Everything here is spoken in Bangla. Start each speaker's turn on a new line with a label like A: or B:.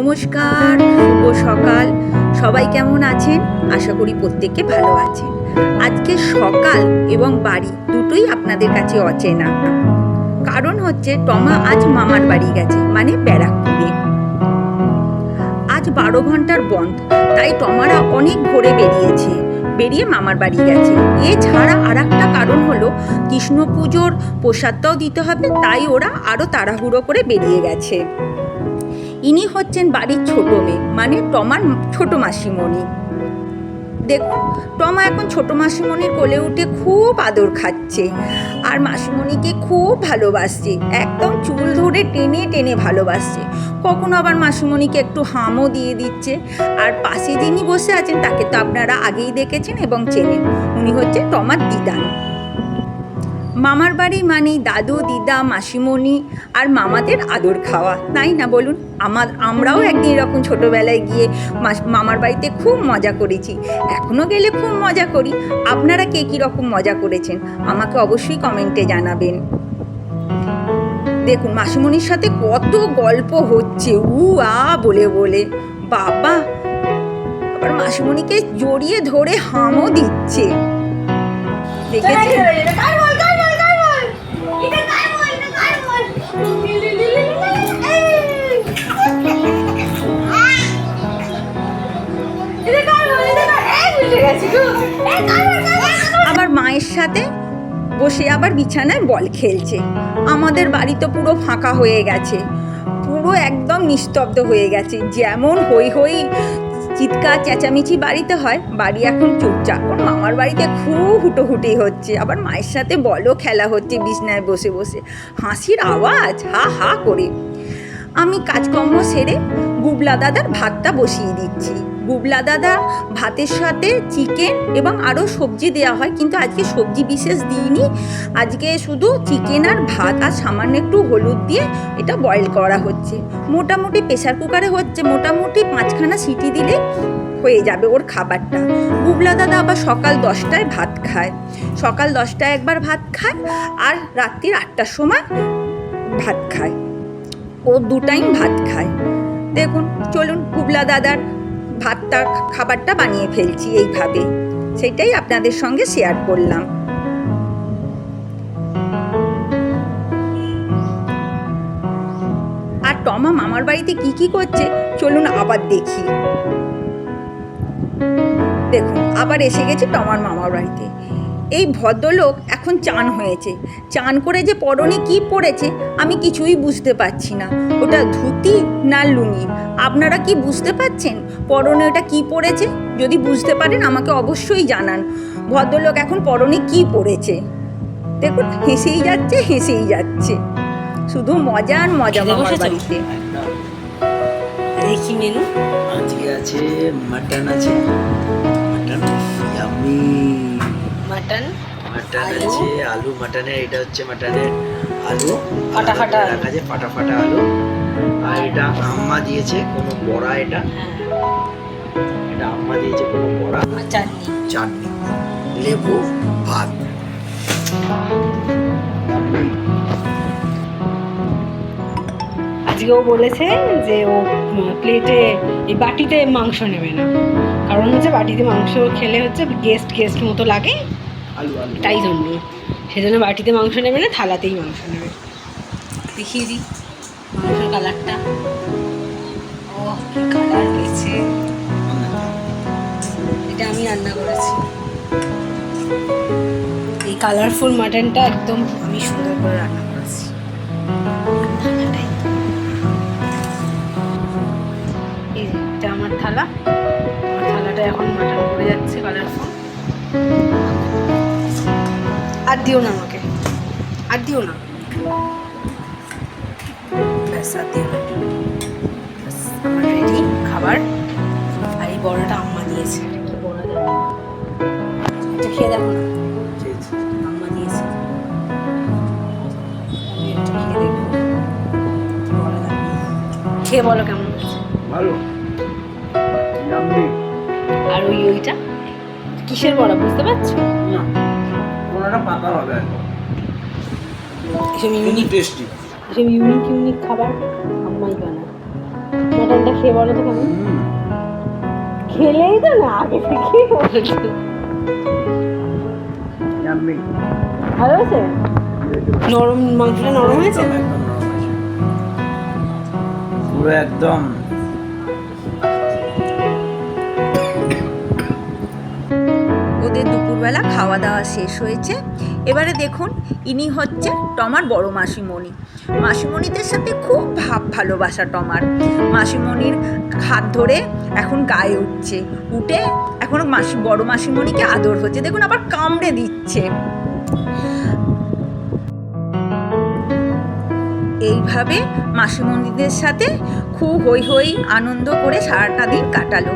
A: নমস্কার, শুভ সকাল। সবাই কেমন আছেন? আশা করি প্রত্যেকে ভালো আছেন। আজকে সকাল এবং বাড়ি দুটোই আপনাদের কাছে অচেনা। কারণ হচ্ছে টমা আজ মামার বাড়ি গেছে, মানে ব্যারাকপুরে। আজ 12 ঘন্টার বন্ধ, তাই টমারা অনেক ভোরে বেরিয়ে মামার বাড়ি গেছে। এছাড়া আর একটা কারণ হলো কৃষ্ণ পুজোর প্রসাদটাও দিতে হবে, তাই ওরা আরও তাড়াহুড়ো করে বেরিয়ে গেছে। ইনি হচ্ছেন বাড়ির ছোট মেয়ে, মানে টমার ছোট মাসিমণি। দেখুন, টমা এখন ছোট মাসিমণির কোলে উঠে খুব আদর খাচ্ছে আর মাসিমণিকে খুব ভালোবাসছে। একদম চুল ধরে টেনে টেনে ভালোবাসছে। কখনো আবার মাসিমণিকে একটু হামও দিয়ে দিচ্ছে। আর পাশে যিনি বসে আছেন তাকে তো আপনারা আগেই দেখেছেন এবং চেনেন। উনি হচ্ছে টমার দিদা। মামার বাড়ি মানেই দাদু, দিদা, মাসিমণি আর মামাদের আদর খাওয়া, তাই না বলুন? আমরাও একদিন এরকম ছোটোবেলায় গিয়ে মামার বাড়িতে খুব মজা করেছি, এখনও গেলে খুব মজা করি। আপনারা কে কীরকম মজা করেছেন আমাকে অবশ্যই কমেন্টে জানাবেন। দেখুন, মাসিমণির সাথে কত গল্প হচ্ছে, বলে বলে। বাবা, আবার মাসিমণিকে জড়িয়ে ধরে হামও দিচ্ছে, দেখেছেন? আবার মায়ের সাথে বসে আবার বিছানায় বল খেলছে। আমাদের বাড়ি তো পুরো ফাঁকা হয়ে গেছে, পুরো একদম নিস্তব্ধ হয়ে গেছে। যেমন হই হই চিৎকার চেঁচামেচি বাড়িতে হয়, বাড়ি এখন চুপচাপ। মামার বাড়িতে খুব হুটোহুটি হচ্ছে, আবার মায়ের সাথে বলও খেলা হচ্ছে বিছানায় বসে বসে, হাসির আওয়াজ হা হা করে। আমি কাজকর্ম সেরে গুবলা দাদার ভাতটা বসিয়ে দিচ্ছি। গুবলা দাদা ভাতের সাথে চিকেন এবং আরও সবজি দেওয়া হয়, কিন্তু আজকে সবজি বিশেষ দিইনি। আজকে শুধু চিকেন আর ভাত আর সামান্য একটু হলুদ দিয়ে এটা বয়েল করা হচ্ছে। মোটামুটি প্রেসার কুকারে হচ্ছে, মোটামুটি 5খানা সিটি দিলে হয়ে যাবে ওর খাবারটা। গুবলা দাদা আবার সকাল 10টায় ভাত খায়, সকাল 10টায় একবার ভাত খায় আর রাত্রির 8টার সময় ভাত খায়। ও 2 টাইম ভাত খায়। দেখুন, চলুন গুবলা দাদার খাবারটা বানিয়ে ফেলছি এইভাবে, সেটাই আপনাদের সঙ্গে শেয়ার করলাম। আর টমা মামার বাড়িতে কি করছে চলুন আবার দেখি। দেখুন, আবার এসে গেছে টমার মামার বাড়িতে। এই ভদ্রলোক এখন চান হয়েছে, চান করে যে পরনে কি পরেছে আমি কিছুই বুঝতে পারছি না। ওটা ধুতি না লুঙ্গি? আপনারা কি বুঝতে পারছেন পরনে ওটা কি পরেছে? যদি বুঝতে পারেন আমাকে অবশ্যই জানান। ভদ্রলোক এখন পরনে কি পরেছে দেখুন, হেসেই যাচ্ছে, শুধু মজা আর মজা মামার বাড়িতে।
B: দেখি মেনু আজকে আছে মাটন, আছে মাটন আছে, আলু মাটনের, এটা হচ্ছে মাটনের আলু ফাটা রাখা আছে, ফাটা আলু। আর এটা আম্মা দিয়েছে কোনো বড়া, এটা আম্মা দিয়েছে কোনো বড়া, চাটনি, লেবু, ভাত।
C: আজকেও বলেছে যে ও প্লেটে এই বাটিতে মাংস নেবে না, কারণ হচ্ছে বাটিতে মাংস খেলে হচ্ছে গেস্ট মতো লাগে, তাই জন্য সেজন্য বাটিতে মাংস নেবে না, থালাতেই মাংস নেবে। দেখিয়ে দিই মাংসের কালারটা, ও কি কালার হয়েছে। এটা আমি রান্না করেছি, এই কালারফুল মাটনটা একদম আমি সুন্দর করে রান্না করেছি। এটা আমার থালাটা এখন মাটন পড়ে যাচ্ছে কালারফুল। আর দিও না আমাকে, আর দিও না, ব্যাস আর দিও না। আমার রেডি খাবার। আর এই বড়াটা আম্মা দিয়েছে, কি বড়া জানি, এটা খেয়ে দেখো না, আম্মা দিয়েছে, আমি একটা খেয়ে দেখবো। খেয়ে বলো কেমন হয়েছে।
B: ভালো।
C: আর ওইটা কিসের বড়া বুঝতে পারছো?
B: না, কোনটা পাতা হবে,
C: এসব ইউনিক খাবার আম্মাই বানায়। মাটনটা খেয়ে বলো তো কেমন? খেলেই তো না, আগে থেকেই বলছো। ভালো হয়েছে? নরম, মাংসটা নরম হয়েছে?
B: একদম নরম আছে। পুরো একদম
A: ওদের দুপুরবেলা খাওয়া দাওয়া শেষ হয়েছে। এবারে দেখুন, ইনি হচ্ছে টমার বড় মাসিমণি। মাসিমণিদের সাথে খুব ভালোবাসা টমার। মাসিমণির হাত ধরে এখন গায়ে উঠছে, উঠে এখন বড় মাসিমণিকে আদর হচ্ছে। দেখুন আবার কামড়ে দিচ্ছে। এইভাবে মাসিমণিদের সাথে খুব হই হই আনন্দ করে সারাটা দিন কাটালো।